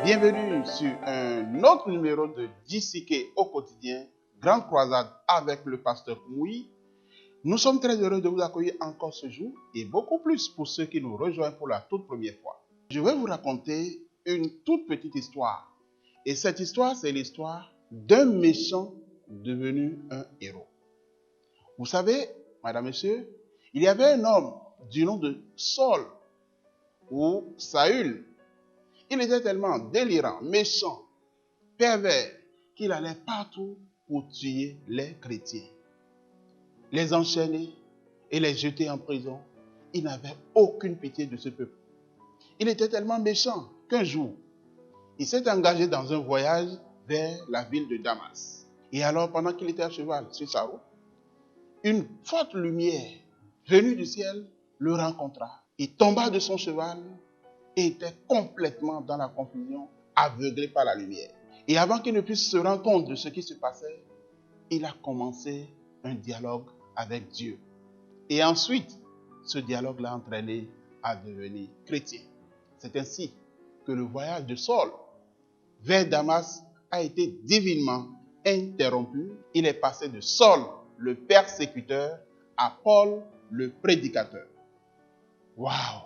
Bienvenue sur un autre numéro de JCK au quotidien, Grande Croisade avec le pasteur Moui. Nous sommes très heureux de vous accueillir encore ce jour et beaucoup plus pour ceux qui nous rejoignent pour la toute première fois. Je vais vous raconter une toute petite histoire. Et cette histoire, c'est l'histoire d'un méchant devenu un héros. Vous savez, madame, monsieur, il y avait un homme du nom de Saul ou Saül. Il était tellement délirant, méchant, pervers, qu'il allait partout pour tuer les chrétiens, les enchaîner et les jeter en prison. Il n'avait aucune pitié de ce peuple. Il était tellement méchant qu'un jour, il s'est engagé dans un voyage vers la ville de Damas. Et alors, pendant qu'il était à cheval sur sa route, une forte lumière venue du ciel le rencontra. Il tomba de son cheval et était complètement dans la confusion, aveuglé par la lumière. Et avant qu'il ne puisse se rendre compte de ce qui se passait, il a commencé un dialogue avec Dieu. Et ensuite, ce dialogue l'a entraîné à devenir chrétien. C'est ainsi que le voyage de Saul vers Damas a été divinement interrompu. Il est passé de Saul, le persécuteur, à Paul, le prédicateur. Waouh!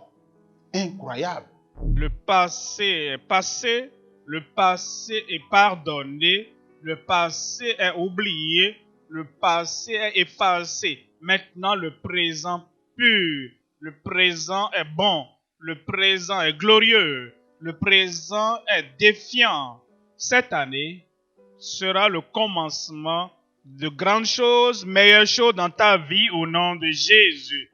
Incroyable! Le passé est passé, le passé est pardonné, le passé est oublié, le passé est effacé. Maintenant, le présent pur, le présent est bon, le présent est glorieux, le présent est défiant. Cette année sera le commencement de grandes choses, meilleures choses dans ta vie au nom de Jésus.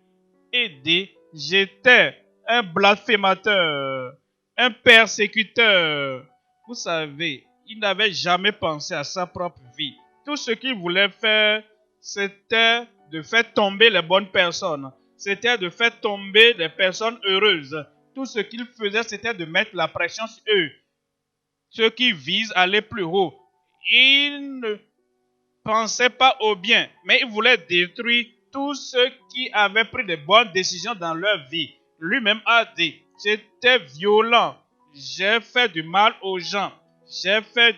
J'étais un blasphémateur, un persécuteur. Vous savez, il n'avait jamais pensé à sa propre vie. Tout ce qu'il voulait faire, c'était de faire tomber les bonnes personnes. C'était de faire tomber les personnes heureuses. Tout ce qu'il faisait, c'était de mettre la pression sur eux. Ceux qui visent à aller plus haut. Il ne pensait pas au bien, mais il voulait détruire tous ceux qui avaient pris de bonnes décisions dans leur vie. Lui-même a dit, j'étais violent, j'ai fait du mal aux gens, j'ai fait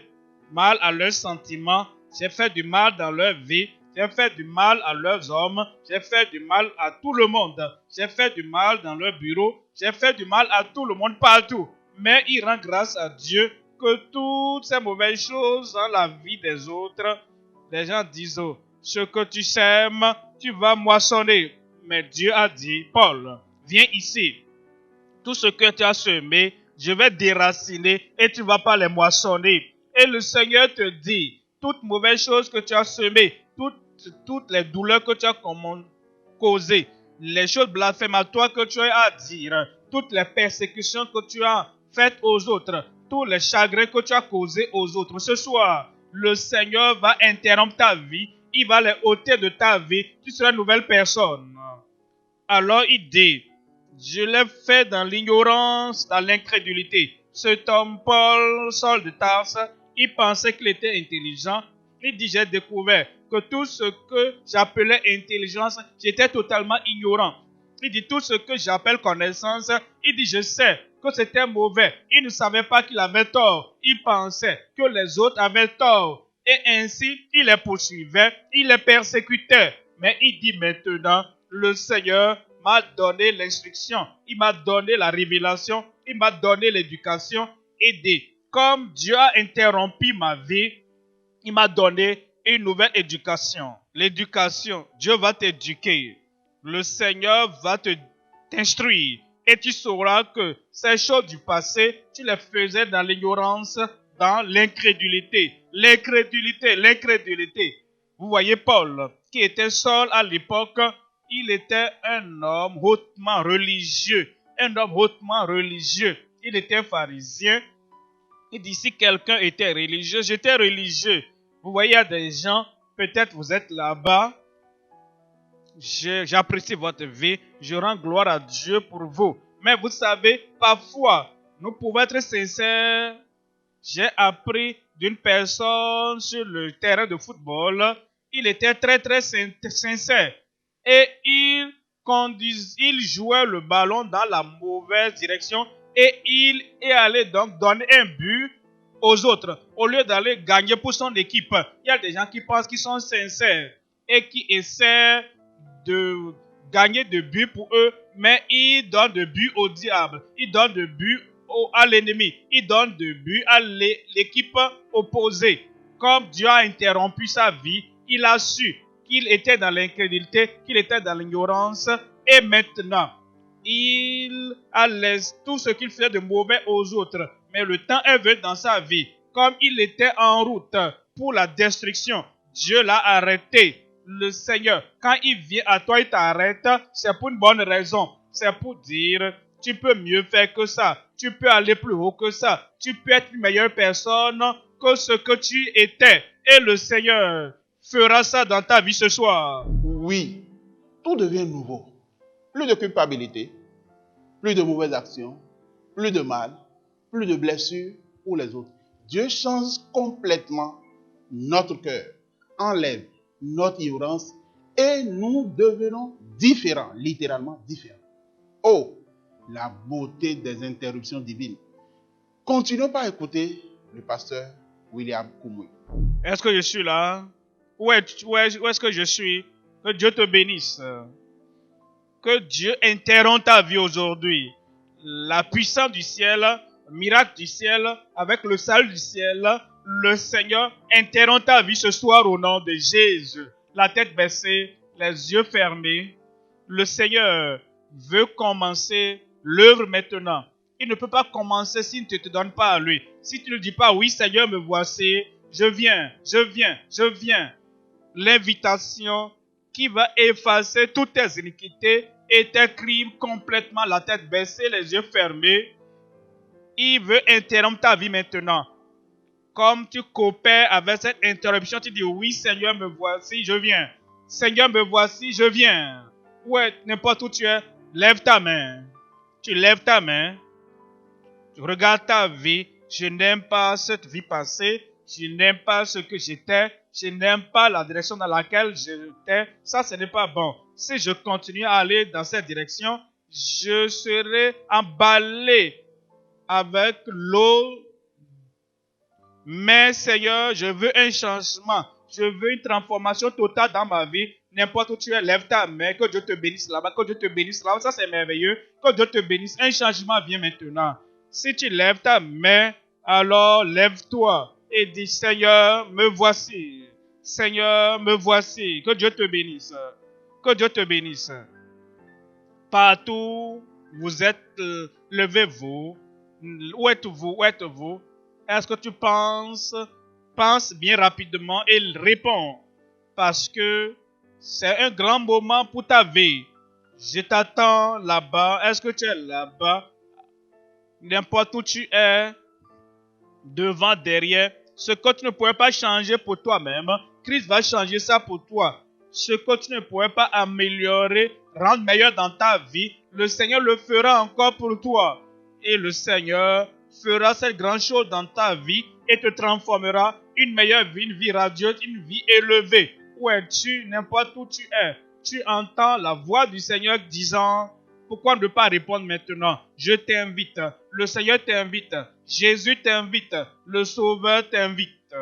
mal à leurs sentiments, j'ai fait du mal dans leur vie, j'ai fait du mal à leurs hommes, j'ai fait du mal à tout le monde, j'ai fait du mal dans leur bureau, j'ai fait du mal à tout le monde partout. Mais il rend grâce à Dieu que toutes ces mauvaises choses dans la vie des autres, les gens disent, oh, ce que tu sèmes, tu vas moissonner. Mais Dieu a dit, Paul, viens ici. Tout ce que tu as semé, je vais déraciner et tu ne vas pas les moissonner. Et le Seigneur te dit, toute mauvaise chose que tu as semée, toutes les douleurs que tu as causées, les choses blasphématoires que tu as à dire, toutes les persécutions que tu as faites aux autres, tous les chagrins que tu as causés aux autres. Ce soir, le Seigneur va interrompre ta vie, il va les ôter de ta vie, tu seras une nouvelle personne. Alors il dit, je l'ai fait dans l'ignorance, dans l'incrédulité. Cet homme, Paul, Saul de Tarse, il pensait qu'il était intelligent. Il dit, j'ai découvert que tout ce que j'appelais intelligence, j'étais totalement ignorant. Il dit, tout ce que j'appelle connaissance, il dit, je sais que c'était mauvais. Il ne savait pas qu'il avait tort. Il pensait que les autres avaient tort. Et ainsi, il les poursuivait, il les persécutait. Mais il dit maintenant, le Seigneur m'a donné l'instruction, il m'a donné la révélation, il m'a donné l'éducation. Et dit, comme Dieu a interrompu ma vie, il m'a donné une nouvelle éducation. L'éducation, Dieu va t'éduquer. Le Seigneur va t'instruire. Et tu sauras que ces choses du passé, tu les faisais dans l'ignorance, dans l'incrédulité. L'incrédulité. Vous voyez Paul, qui était seul à l'époque, il était un homme hautement religieux. Il était pharisien. Il dit, si quelqu'un était religieux, j'étais religieux. Vous voyez, il y a des gens, peut-être vous êtes là-bas, j'apprécie votre vie, je rends gloire à Dieu pour vous. Mais vous savez, parfois, nous pouvons être sincères. J'ai appris d'une personne sur le terrain de football, il était très très sincère. Et il jouait le ballon dans la mauvaise direction Et il est allé donc donner un but aux autres, au lieu d'aller gagner pour son équipe. Il y a des gens qui pensent qu'ils sont sincères et qui essaient de gagner de buts pour eux, mais ils donnent de buts au diable, ils donnent de buts à l'ennemi, ils donnent de buts à l'équipe opposée. Comme Dieu a interrompu sa vie, il a su qu'il était dans l'incrédulité, qu'il était dans l'ignorance, et maintenant, il a laissé tout ce qu'il faisait de mauvais aux autres. Mais le temps est venu dans sa vie, comme il était en route pour la destruction, Dieu l'a arrêté. Le Seigneur, quand il vient à toi, il t'arrête, c'est pour une bonne raison. C'est pour dire, tu peux mieux faire que ça. Tu peux aller plus haut que ça. Tu peux être une meilleure personne que ce que tu étais. Et le Seigneur fera ça dans ta vie ce soir. Oui, tout devient nouveau. Plus de culpabilité, plus de mauvaises actions, plus de mal, plus de blessures pour les autres. Dieu change complètement notre cœur, enlève notre ignorance et nous devenons différents, littéralement différents. Oh, la beauté des interruptions divines. Continuons par écouter le pasteur William Kumuyi. Est-ce que je suis là? Où est-ce que je suis? Que Dieu te bénisse. Que Dieu interrompt ta vie aujourd'hui. La puissance du ciel, le miracle du ciel, avec le salut du ciel, le Seigneur interrompt ta vie ce soir au nom de Jésus. La tête baissée, les yeux fermés. Le Seigneur veut commencer l'œuvre maintenant. Il ne peut pas commencer s'il ne te donne pas à lui. Si tu ne dis pas, oui Seigneur, me voici, je viens, je viens, je viens. L'invitation qui va effacer toutes tes iniquités et tes crimes complètement, la tête baissée, les yeux fermés. Il veut interrompre ta vie maintenant. Comme tu coopères avec cette interruption, tu dis oui Seigneur, me voici, je viens. Seigneur, me voici, je viens. Ouais, n'importe où tu es, lève ta main. Tu lèves ta main. Tu regardes ta vie. Je n'aime pas cette vie passée. Je n'aime pas ce que j'étais. Je n'aime pas la direction dans laquelle j'étais. Ça, ce n'est pas bon. Si je continue à aller dans cette direction, je serai emballé avec l'eau. Mais Seigneur, je veux un changement. Je veux une transformation totale dans ma vie. N'importe où tu es, lève ta main. Que Dieu te bénisse là-bas. Que Dieu te bénisse là-bas. Ça, c'est merveilleux. Que Dieu te bénisse. Un changement vient maintenant. Si tu lèves ta main, alors lève-toi et dis, Seigneur, me voici. Seigneur, me voici. Que Dieu te bénisse. Que Dieu te bénisse. Partout, vous êtes, levez-vous. Où êtes-vous? Où êtes-vous? Est-ce que tu penses? Pense bien rapidement et réponds. Parce que c'est un grand moment pour ta vie. Je t'attends là-bas. Est-ce que tu es là-bas? N'importe où tu es, devant, derrière, ce que tu ne pourrais pas changer pour toi-même, Christ va changer ça pour toi. Ce que tu ne pourrais pas améliorer, rendre meilleur dans ta vie, le Seigneur le fera encore pour toi. Et le Seigneur fera cette grande chose dans ta vie et te transformera une meilleure vie, une vie radieuse, une vie élevée. Où es-tu? N'importe où tu es. Tu entends la voix du Seigneur disant, pourquoi ne pas répondre maintenant? Je t'invite. Le Seigneur t'invite. Jésus t'invite. Le Sauveur t'invite.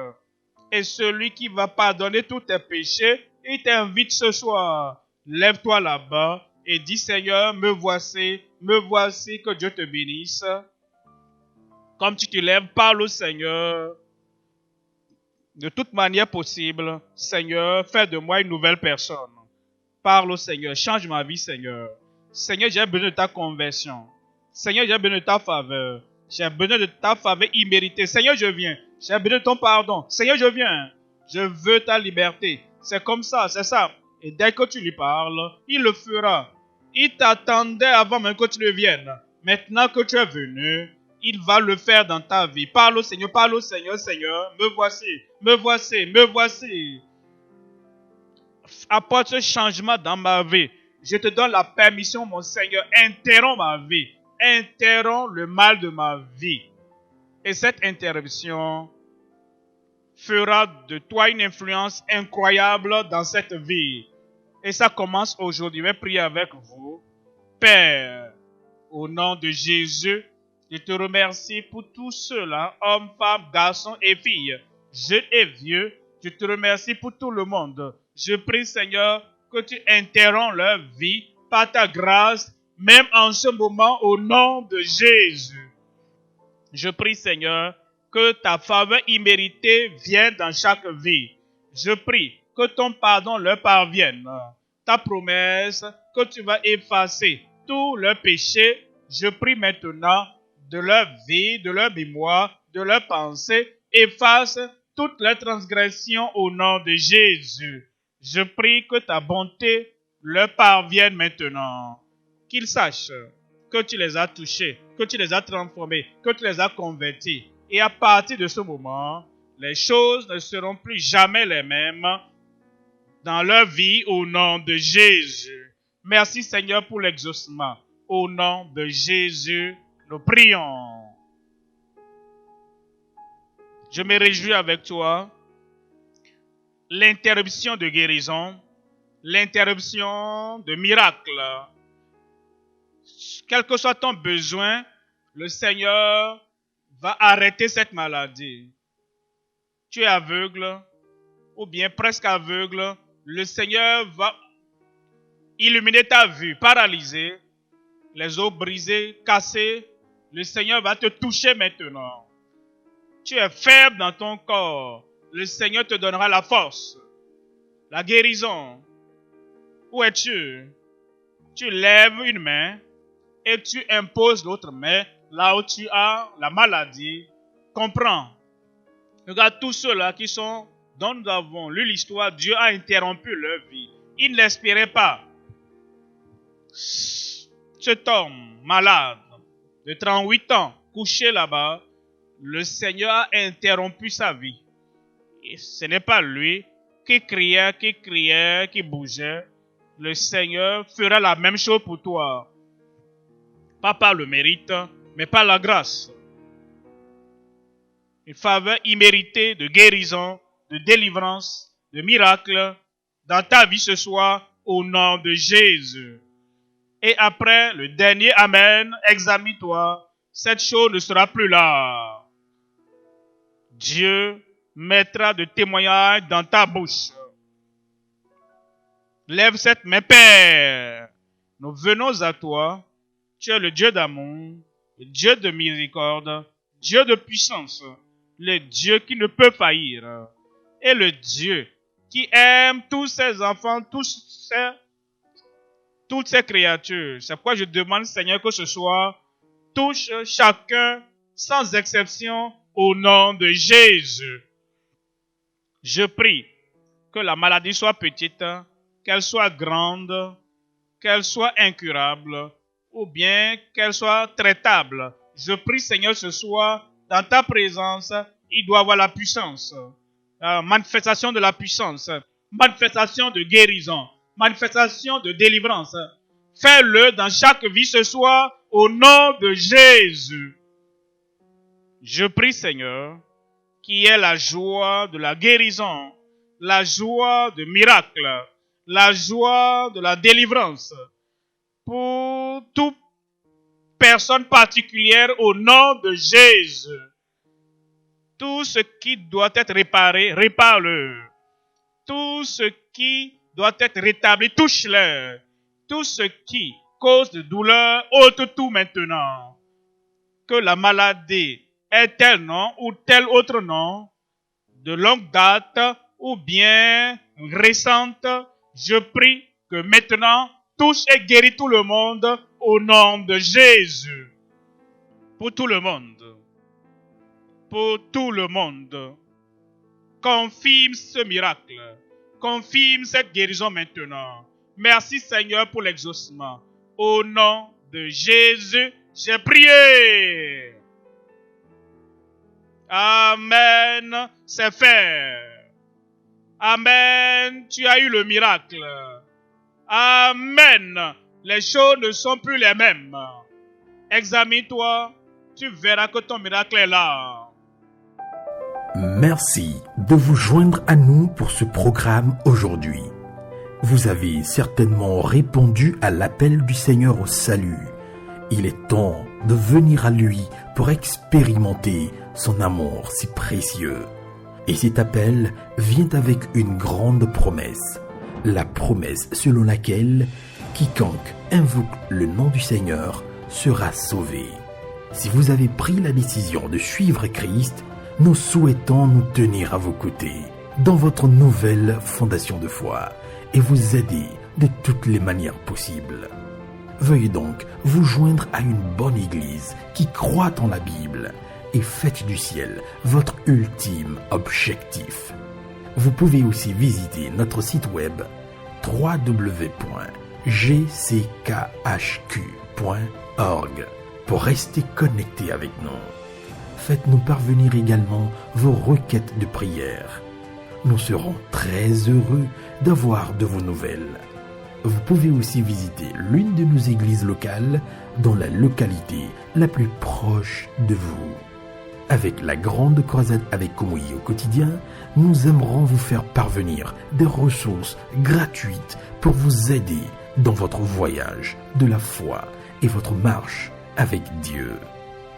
Et celui qui va pardonner tous tes péchés, il t'invite ce soir. Lève-toi là-bas et dis, Seigneur, me voici, que Dieu te bénisse. Comme tu te lèves, parle au Seigneur. De toute manière possible, Seigneur, fais de moi une nouvelle personne. Parle au Seigneur, change ma vie, Seigneur. Seigneur, j'ai besoin de ta conversion. Seigneur, j'ai besoin de ta faveur. J'ai besoin de ta faveur imméritée. Seigneur, je viens. J'ai besoin de ton pardon. Seigneur, je viens. Je veux ta liberté. C'est comme ça, c'est ça. Et dès que tu lui parles, il le fera. Il t'attendait avant même que tu ne viennes. Maintenant que tu es venu, il va le faire dans ta vie. Parle au Seigneur, Seigneur, me voici, me voici, me voici. Apporte ce changement dans ma vie. Je te donne la permission, mon Seigneur. Interromps ma vie. Interromps le mal de ma vie. Et cette interruption fera de toi une influence incroyable dans cette vie. Et ça commence aujourd'hui. Je vais prier avec vous. Père, au nom de Jésus, Je te remercie pour tous ceux-là, hommes, femmes, garçons et filles, jeunes et vieux. Je te remercie pour tout le monde. Je prie, Seigneur, que tu interromps leur vie par ta grâce, même en ce moment, au nom de Jésus. Je prie, Seigneur, que ta faveur imméritée vienne dans chaque vie. Je prie que ton pardon leur parvienne. Ta promesse que tu vas effacer tous leurs péchés. Je prie maintenant de leur vie, de leur mémoire, de leur pensée. Efface toutes leurs transgressions au nom de Jésus. Je prie que ta bonté leur parvienne maintenant. Qu'ils sachent que tu les as touchés, que tu les as transformés, que tu les as convertis. Et à partir de ce moment, les choses ne seront plus jamais les mêmes dans leur vie au nom de Jésus. Merci Seigneur pour l'exaucement. Au nom de Jésus, nous prions. Je me réjouis avec toi. L'interruption de guérison, l'interruption de miracle. Quel que soit ton besoin, le Seigneur va arrêter cette maladie. Tu es aveugle ou bien presque aveugle, le Seigneur va illuminer ta vue, paralyser, les os brisés, cassés. Le Seigneur va te toucher maintenant. Tu es faible dans ton corps. Le Seigneur te donnera la force, la guérison. Où es-tu? Tu lèves une main et tu imposes l'autre main là où tu as la maladie. Comprends. Regarde tous ceux-là dont nous avons lu l'histoire. Dieu a interrompu leur vie. Ils ne l'espéraient pas. Cet homme malade de 38 ans, couché là-bas, le Seigneur a interrompu sa vie. Et ce n'est pas lui qui criait, qui bougeait. Le Seigneur fera la même chose pour toi. Pas par le mérite, mais par la grâce. Une faveur imméritée de guérison, de délivrance, de miracle dans ta vie ce soir au nom de Jésus. Et après le dernier Amen, examine-toi. Cette chose ne sera plus là. Dieu mettra de témoignages dans ta bouche. Lève cette main, Père. Nous venons à toi. Tu es le Dieu d'amour, le Dieu de miséricorde, Dieu de puissance, le Dieu qui ne peut faillir, et le Dieu qui aime tous ses enfants, toutes ses créatures. C'est pourquoi je demande, Seigneur, que ce soir touche chacun sans exception au nom de Jésus. Je prie que la maladie soit petite, qu'elle soit grande, qu'elle soit incurable, ou bien qu'elle soit traitable. Je prie, Seigneur, ce soir, dans ta présence, il doit avoir la puissance. Manifestation de la puissance, manifestation de guérison, manifestation de délivrance. Fais-le dans chaque vie ce soir, au nom de Jésus. Je prie, Seigneur, qu'il y ait la joie de la guérison, la joie de miracle, la joie de la délivrance, pour toute personne particulière au nom de Jésus. Tout ce qui doit être réparé, répare-le. Tout ce qui doit être rétabli, touche-le. Tout ce qui cause de douleur, ôte tout maintenant. Que la maladie ait tel nom ou tel autre nom, de longue date ou bien récente, je prie que maintenant, touche et guéris tout le monde au nom de Jésus. Pour tout le monde. Pour tout le monde. Confirme ce miracle. Confirme cette guérison maintenant. Merci Seigneur pour l'exaucement. Au nom de Jésus, j'ai prié. Amen. C'est fait. Amen. Tu as eu le miracle. Amen. Les choses ne sont plus les mêmes. Examine-toi. Tu verras que ton miracle est là. Merci de vous joindre à nous pour ce programme aujourd'hui. Vous avez certainement répondu à l'appel du Seigneur au salut. Il est temps de venir à lui pour expérimenter son amour si précieux. Et cet appel vient avec une grande promesse, la promesse selon laquelle quiconque invoque le nom du Seigneur sera sauvé. Si vous avez pris la décision de suivre Christ, nous souhaitons nous tenir à vos côtés dans votre nouvelle fondation de foi et vous aider de toutes les manières possibles. Veuillez donc vous joindre à une bonne église qui croit en la Bible et faites du ciel votre ultime objectif. Vous pouvez aussi visiter notre site web www.gchq.org pour rester connecté avec nous. Faites-nous parvenir également vos requêtes de prière. Nous serons très heureux d'avoir de vos nouvelles. Vous pouvez aussi visiter l'une de nos églises locales dans la localité la plus proche de vous. Avec la grande croisade avec Kumuyi au quotidien, nous aimerons vous faire parvenir des ressources gratuites pour vous aider dans votre voyage de la foi et votre marche avec Dieu.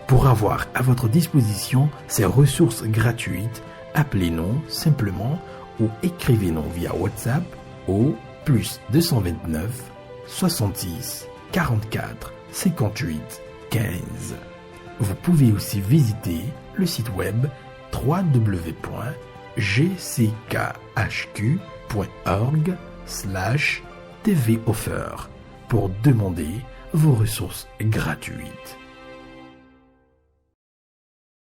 Pour avoir à votre disposition ces ressources gratuites, appelez-nous simplement ou écrivez-nous via WhatsApp au +229 66 44 58 15. Vous pouvez aussi visiter le site web www.gchq.org/tvoffer pour demander vos ressources gratuites.